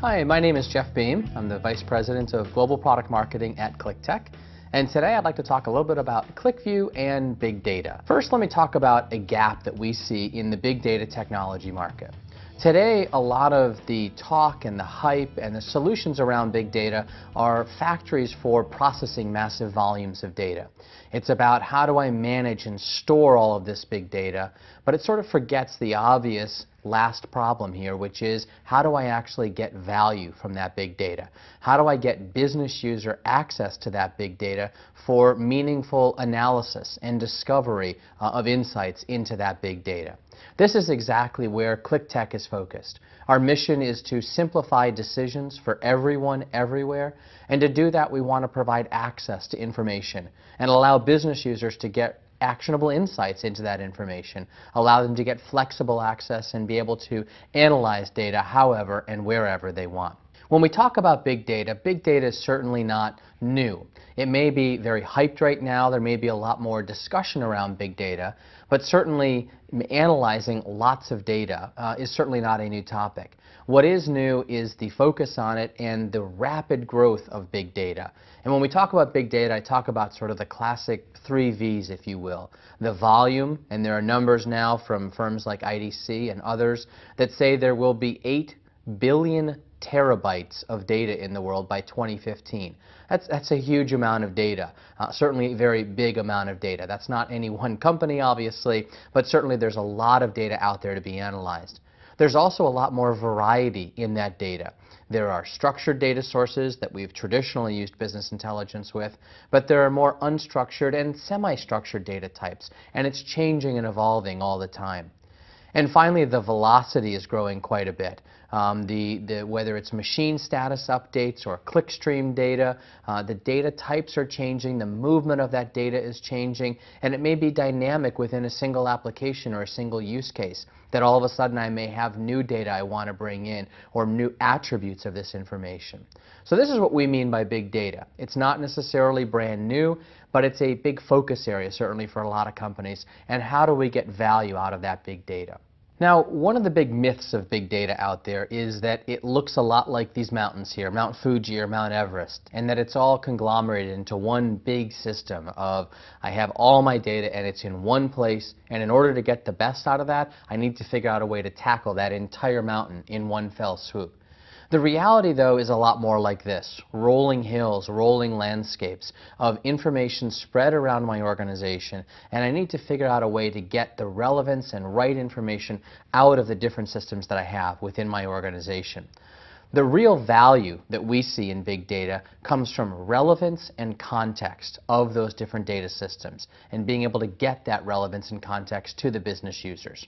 Hi, my name is Jeff Beam. I'm the Vice President of Global Product Marketing at QlikTech. And today I'd like to talk a little bit about QlikView and Big Data. First, let me talk about a gap that we see in the big data technology market. Today, a lot of the talk and the hype and the solutions around big data are factories for processing massive volumes of data. It's about how do I manage and store all of this big data, but it sort of forgets the obvious last problem here, which is how do I actually get value from that big data? How do I get business user access to that big data for meaningful analysis and discovery of insights into that big data? This is exactly where QlikTech is focused. Our mission is to simplify decisions for everyone, everywhere, and to do that we want to provide access to information and allow business users to get actionable insights into that information, allow them to get flexible access and be able to analyze data however and wherever they want. When we talk about big data is certainly not new. It may be very hyped right now, there may be a lot more discussion around big data, but certainly analyzing lots of data is certainly not a new topic. What is new is the focus on it and the rapid growth of big data. And when we talk about big data, I talk about sort of the classic 3 V's, if you will. The volume, and there are numbers now from firms like IDC and others that say there will be 8 billion terabytes of data in the world by 2015. That's a huge amount of data, certainly a very big amount of data. That's not any one company, obviously, but certainly there's a lot of data out there to be analyzed. There's also a lot more variety in that data. There are structured data sources that we've traditionally used business intelligence with, but there are more unstructured and semi-structured data types, and it's changing and evolving all the time. And finally, the velocity is growing quite a bit. Whether it's machine status updates or clickstream data, the data types are changing, the movement of that data is changing, and it may be dynamic within a single application or a single use case, that all of a sudden I may have new data I want to bring in or new attributes of this information. So this is what we mean by big data. It's not necessarily brand new, but it's a big focus area certainly for a lot of companies, and how do we get value out of that big data? Now, one of the big myths of big data out there is that it looks a lot like these mountains here, Mount Fuji or Mount Everest, and that it's all conglomerated into one big system of I have all my data and it's in one place, and in order to get the best out of that, I need to figure out a way to tackle that entire mountain in one fell swoop. The reality, though, is a lot more like this: rolling hills, rolling landscapes of information spread around my organization, and I need to figure out a way to get the relevance and right information out of the different systems that I have within my organization. The real value that we see in big data comes from relevance and context of those different data systems and being able to get that relevance and context to the business users.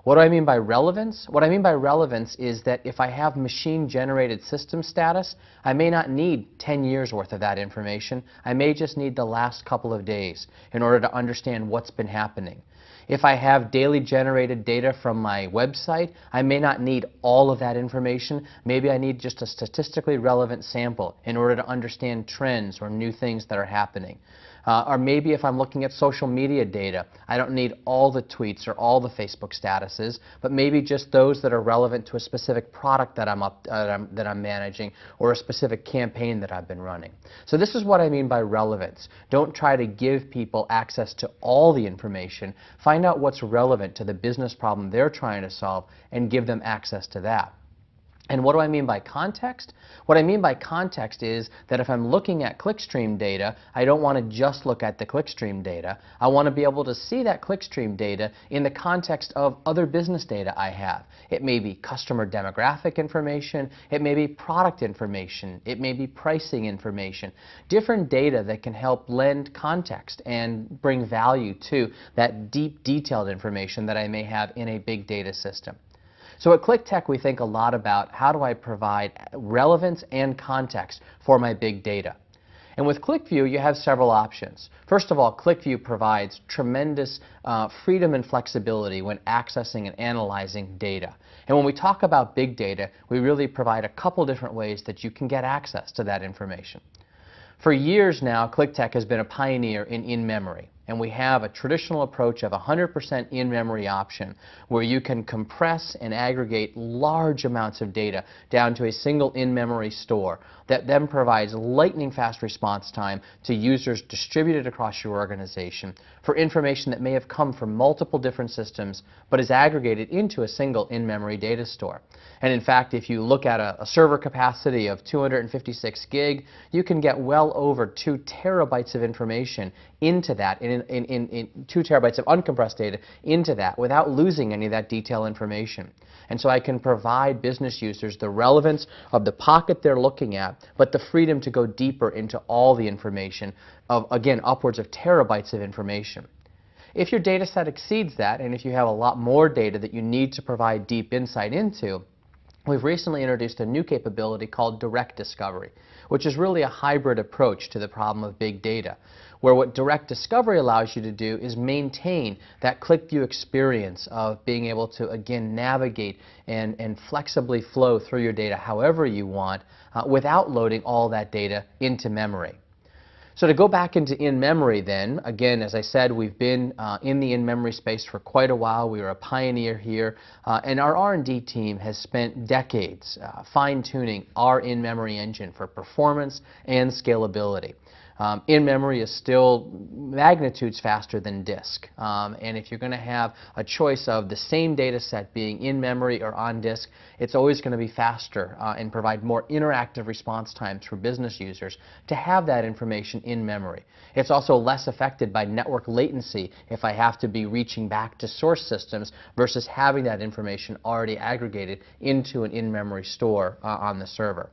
What do I mean by relevance? What I mean by relevance is that if I have machine-generated system status, I may not need 10 years worth of that information. I may just need the last couple of days in order to understand what's been happening. If I have daily generated data from my website, I may not need all of that information. Maybe I need just a statistically relevant sample in order to understand trends or new things that are happening. Or maybe if I'm looking at social media data, I don't need all the tweets or all the Facebook statuses, but maybe just those that are relevant to a specific product that I'm managing or a specific campaign that I've been running. So this is what I mean by relevance. Don't try to give people access to all the information. Find out what's relevant to the business problem they're trying to solve and give them access to that. And what do I mean by context? What I mean by context is that if I'm looking at clickstream data, I don't want to just look at the clickstream data. I want to be able to see that clickstream data in the context of other business data I have. It may be customer demographic information, it may be product information, it may be pricing information, different data that can help lend context and bring value to that deep, detailed information that I may have in a big data system. So at QlikTech, we think a lot about how do I provide relevance and context for my big data. And with QlikView, you have several options. First of all, QlikView provides tremendous freedom and flexibility when accessing and analyzing data. And when we talk about big data, we really provide a couple different ways that you can get access to that information. For years now, QlikTech has been a pioneer in memory. and we have a traditional approach of 100% in-memory option, where you can compress and aggregate large amounts of data down to a single in-memory store that then provides lightning-fast response time to users distributed across your organization for information that may have come from multiple different systems but is aggregated into a single in-memory data store. And in fact, if you look at a server capacity of 256 gig, you can get well over 2 terabytes of information into that, in 2 terabytes of uncompressed data into that without losing any of that detailed information. And so I can provide business users the relevance of the pocket they're looking at, but the freedom to go deeper into all the information of, again, upwards of terabytes of information. If your data set exceeds that, and if you have a lot more data that you need to provide deep insight into, we've recently introduced a new capability called direct discovery, which is really a hybrid approach to the problem of big data, where what direct discovery allows you to do is maintain that QlikView experience of being able to, again, navigate and flexibly flow through your data however you want without loading all that data into memory. So to go back into in-memory then, again, as I said, we've been in the in-memory space for quite a while. We were a pioneer here, and our R&D team has spent decades fine-tuning our in-memory engine for performance and scalability. In-memory is still magnitudes faster than disk, and if you're going to have a choice of the same data set being in-memory or on disk, it's always going to be faster and provide more interactive response times for business users to have that information in memory. It's also less affected by network latency if I have to be reaching back to source systems versus having that information already aggregated into an in-memory store on the server.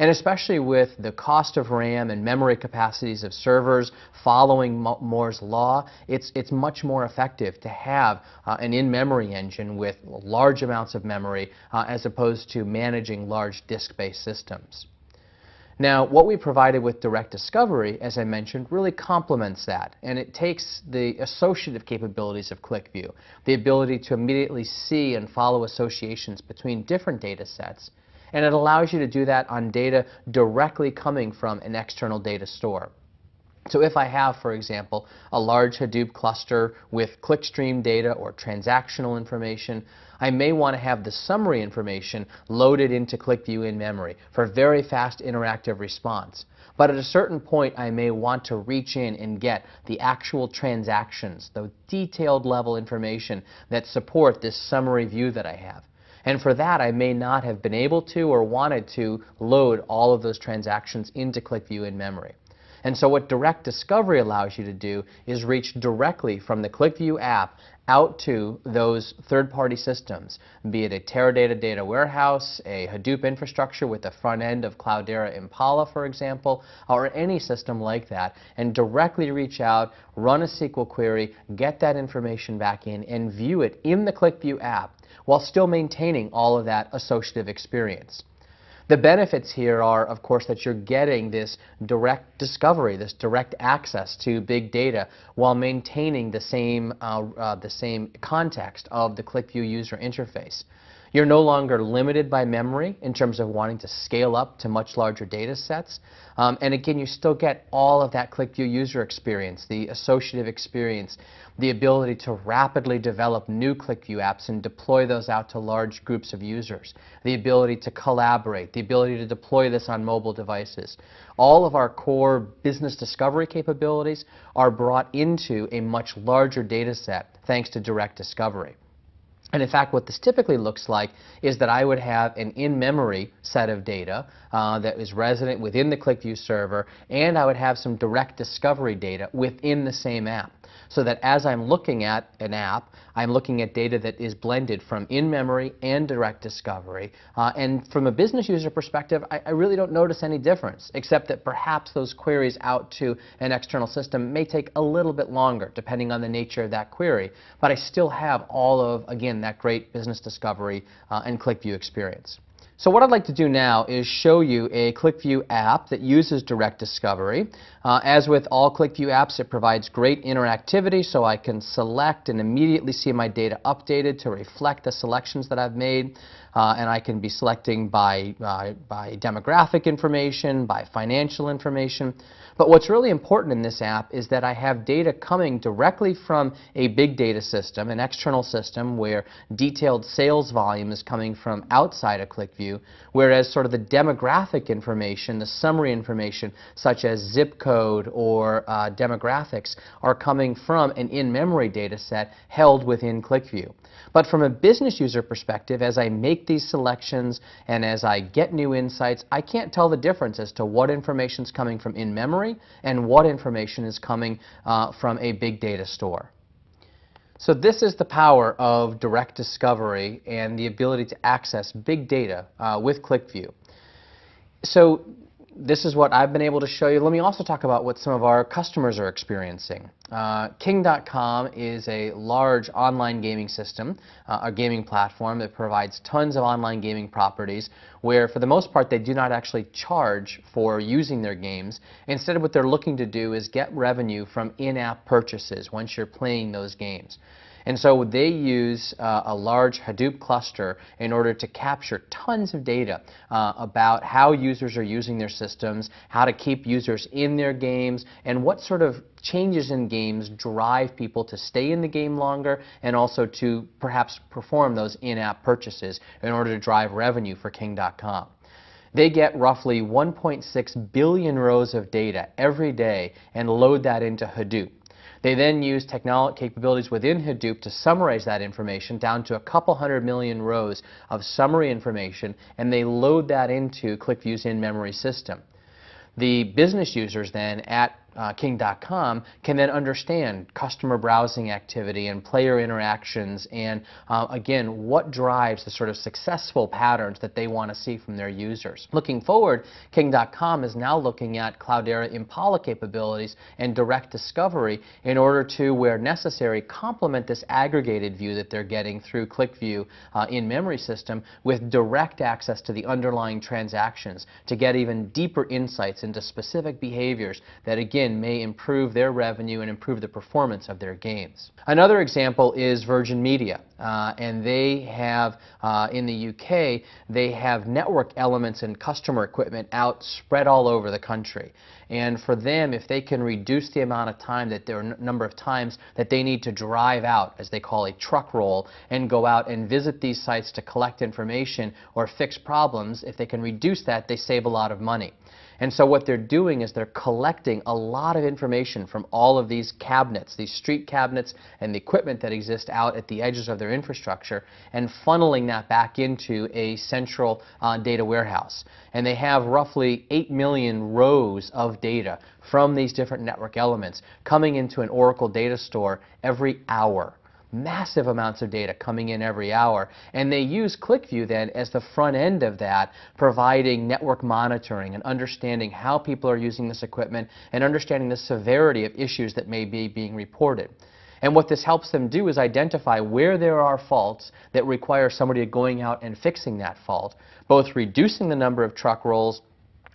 And especially with the cost of RAM and memory capacities of servers following Moore's law, it's much more effective to have an in-memory engine with large amounts of memory as opposed to managing large disk-based systems. Now, what we provided with direct discovery, as I mentioned, really complements that, and it takes the associative capabilities of QlikView, the ability to immediately see and follow associations between different data sets, and it allows you to do that on data directly coming from an external data store. So if I have, for example, a large Hadoop cluster with clickstream data or transactional information, I may want to have the summary information loaded into QlikView in memory for very fast interactive response. But at a certain point, I may want to reach in and get the actual transactions, the detailed level information that support this summary view that I have. And for that, I may not have been able to or wanted to load all of those transactions into QlikView in memory. And so what direct discovery allows you to do is reach directly from the QlikView app out to those third-party systems, be it a Teradata data warehouse, a Hadoop infrastructure with the front end of Cloudera Impala, for example, or any system like that, and directly reach out, run a SQL query, get that information back in, and view it in the QlikView app while still maintaining all of that associative experience. The benefits here are, of course, that you're getting this direct discovery, this direct access to big data while maintaining the same context of the QlikView user interface. You're no longer limited by memory in terms of wanting to scale up to much larger data sets. And again, you still get all of that QlikView user experience, the associative experience, the ability to rapidly develop new QlikView apps and deploy those out to large groups of users, the ability to collaborate, the ability to deploy this on mobile devices. All of our core business discovery capabilities are brought into a much larger data set thanks to direct discovery. And in fact, what this typically looks like is that I would have an in-memory set of data that is resident within the QlikView server, and I would have some direct discovery data within the same app. So that as I'm looking at an app, I'm looking at data that is blended from in-memory and direct discovery. And from a business user perspective, I really don't notice any difference, except that perhaps those queries out to an external system may take a little bit longer, depending on the nature of that query. But I still have all of, again, that great business discovery and QlikView experience. So what I'd like to do now is show you a QlikView app that uses direct discovery. As with all QlikView apps, it provides great interactivity, so I can select and immediately see my data updated to reflect the selections that I've made. And I can be selecting by demographic information, by financial information. But what's really important in this app is that I have data coming directly from a big data system, an external system where detailed sales volume is coming from outside of QlikView, whereas sort of the demographic information, the summary information, such as zip code or demographics, are coming from an in-memory data set held within QlikView. But from a business user perspective, as I make these selections and as I get new insights, I can't tell the difference as to what information is coming from in-memory and what information is coming from a big data store. So this is the power of direct discovery and the ability to access big data with QlikView. So this is what I've been able to show you. Let me also talk about what some of our customers are experiencing. King.com is a large online gaming system, a gaming platform that provides tons of online gaming properties where, for the most part, they do not actually charge for using their games. Instead, what they're looking to do is get revenue from in-app purchases once you're playing those games. And so they use a large Hadoop cluster in order to capture tons of data about how users are using their systems, how to keep users in their games, and what sort of changes in games drive people to stay in the game longer and also to perhaps perform those in-app purchases in order to drive revenue for King.com. They get roughly 1.6 billion rows of data every day and load that into Hadoop. They then use technology capabilities within Hadoop to summarize that information down to a couple 100 million rows of summary information, and they load that into QlikView's in-memory system. The business users then at King.com can then understand customer browsing activity and player interactions and, again, what drives the sort of successful patterns that they want to see from their users. Looking forward, King.com is now looking at Cloudera Impala capabilities and direct discovery in order to, where necessary, complement this aggregated view that they're getting through QlikView in-memory system with direct access to the underlying transactions to get even deeper insights into specific behaviors that, again, may improve their revenue and improve the performance of their games. Another example is Virgin Media, and they have, in the UK, they have network elements and customer equipment out spread all over the country. And for them, if they can reduce the amount of time that number of times that they need to drive out, as they call a truck roll, and go out and visit these sites to collect information or fix problems, if they can reduce that, they save a lot of money. And so what they're doing is they're collecting a lot of information from all of these cabinets, these street cabinets and the equipment that exist out at the edges of their infrastructure, and funneling that back into a central data warehouse. And they have roughly 8 million rows of data from these different network elements coming into an Oracle data store every hour. Massive amounts of data coming in every hour, and they use QlikView then as the front end of that, providing network monitoring and understanding how people are using this equipment and understanding the severity of issues that may be being reported. And what this helps them do is identify where there are faults that require somebody going out and fixing that fault, both reducing the number of truck rolls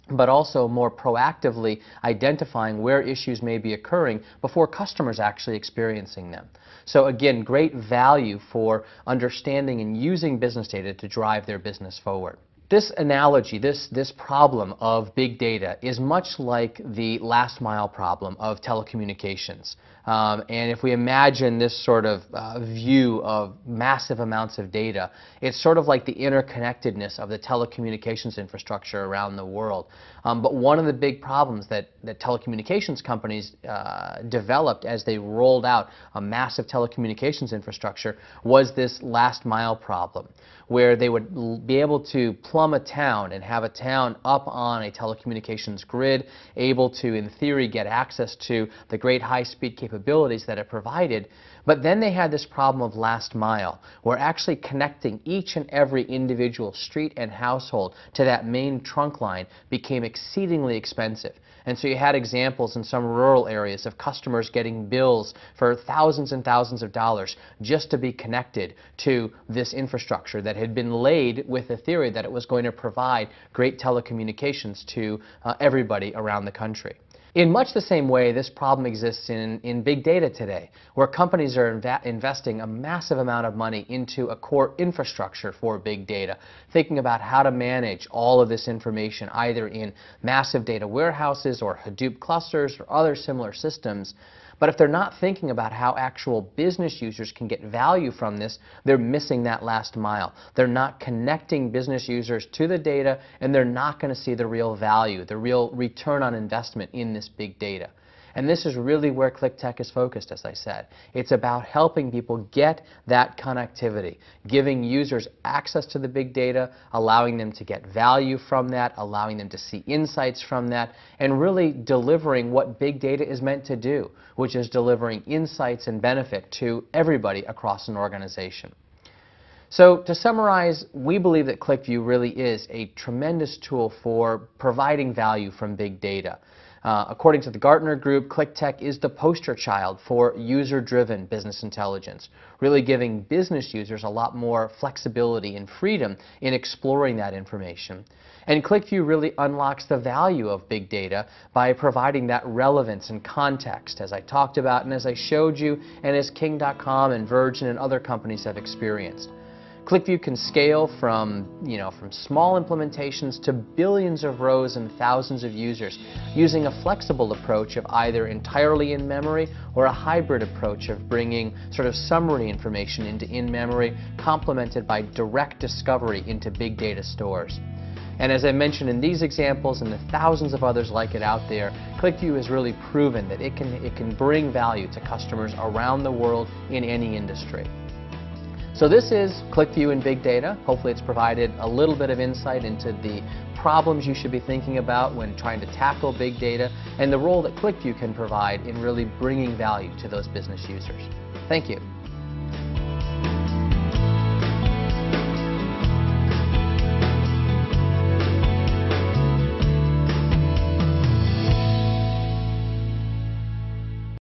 but also more proactively identifying where issues may be occurring before customers actually experiencing them. So again, great value for understanding and using business data to drive their business forward. This analogy, this problem of big data is much like the last mile problem of telecommunications. And if we imagine this sort of view of massive amounts of data, it's sort of like the interconnectedness of the telecommunications infrastructure around the world. But one of the big problems that telecommunications companies developed as they rolled out a massive telecommunications infrastructure was this last mile problem, where they would be able to plumb a town and have a town up on a telecommunications grid, able to, in theory, get access to the great high-speed capabilities capabilities that it provided, but then they had this problem of last mile, where actually connecting each and every individual street and household to that main trunk line became exceedingly expensive. And so you had examples in some rural areas of customers getting bills for thousands and thousands of dollars just to be connected to this infrastructure that had been laid with the theory that it was going to provide great telecommunications to everybody around the country. In much the same way, this problem exists in big data today, where companies are investing a massive amount of money into a core infrastructure for big data, thinking about how to manage all of this information either in massive data warehouses or Hadoop clusters or other similar systems. But if they're not thinking about how actual business users can get value from this, they're missing that last mile. They're not connecting business users to the data, and they're not going to see the real value, the real return on investment in this big data. And this is really where QlikTech is focused, as I said. It's about helping people get that connectivity, giving users access to the big data, allowing them to get value from that, allowing them to see insights from that, and really delivering what big data is meant to do, which is delivering insights and benefit to everybody across an organization. So to summarize, we believe that QlikView really is a tremendous tool for providing value from big data. According to the Gartner Group, QlikTech is the poster child for user-driven business intelligence, really giving business users a lot more flexibility and freedom in exploring that information. And QlikView really unlocks the value of big data by providing that relevance and context, as I talked about and as I showed you, and as King.com and Virgin and other companies have experienced. QlikView can scale from small implementations to billions of rows and thousands of users using a flexible approach of either entirely in memory or a hybrid approach of bringing sort of summary information into in-memory, complemented by direct discovery into big data stores. And as I mentioned in these examples and the thousands of others like it out there, QlikView has really proven that it can bring value to customers around the world in any industry. So this is QlikView and Big Data. Hopefully it's provided a little bit of insight into the problems you should be thinking about when trying to tackle big data and the role that QlikView can provide in really bringing value to those business users. Thank you.